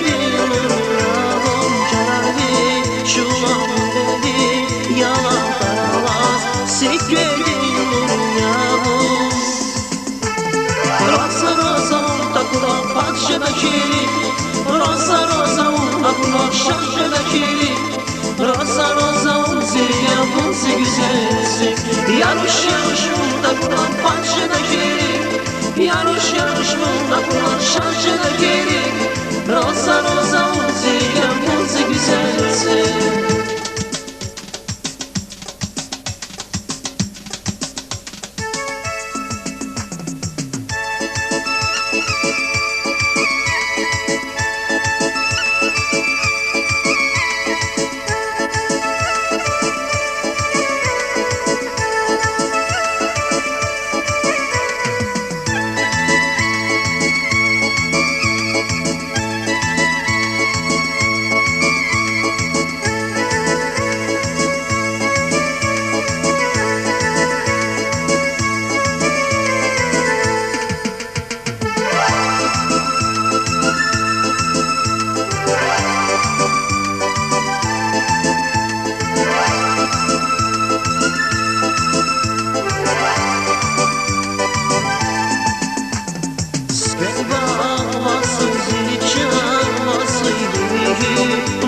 dinurlavum Cararvi şulam dedi yalan paravaz Sikke dinurlavum Rosa rosa takula patşeda kiri Rosa rosa takula şaşeda kiri Rosa rosa zirgavun se güzelsin Yaruş yaruş takula patşeda kiri Yaruş yaruş takula şaşeda kiri Rosa rosa zirgavun se güzelsin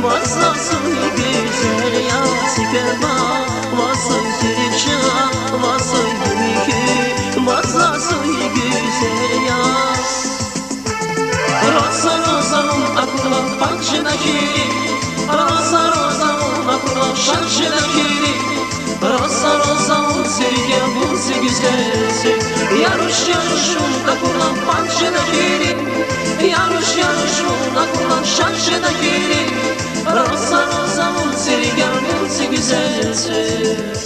Vasasın güzel ya sikema Vasın sirça Vasın gümüşü Vasasın güzel ya Rosa rosa akla pakşına kiri Rosa rosa akla şarşına kiri Rosa rosa sirke bunsi güzelsin Yaruş yaruş akla pakşına kiri Yaruş yaruş akla şarşına kiri Rosa rosa sirgavun se güzelsin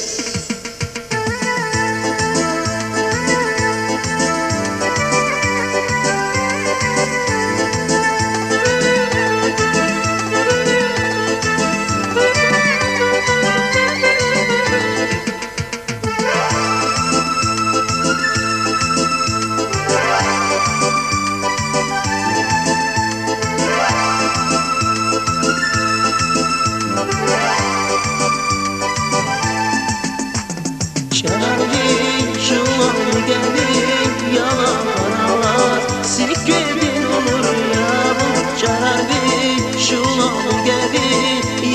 Sikkedin olur yavrum Cararvi şulam gibi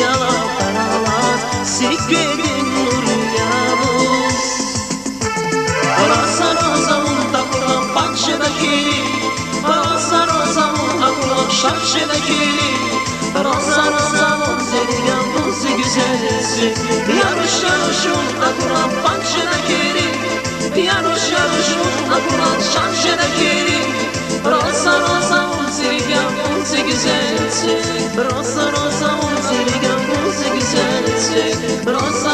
yalan paralar Sikkedin olur yavrum Rosa rosa takula pakşeda kiri Rosa rosa takula şarşeda kiri Rosa rosa zergavun se güzelsin Yaruş yaruş takula pakşeda kiri Yaruş yaruş takula şarşeda kiri Rosa rosa zirgavun se güzelsin Rosa rosa zirgavun se güzelsin Rosa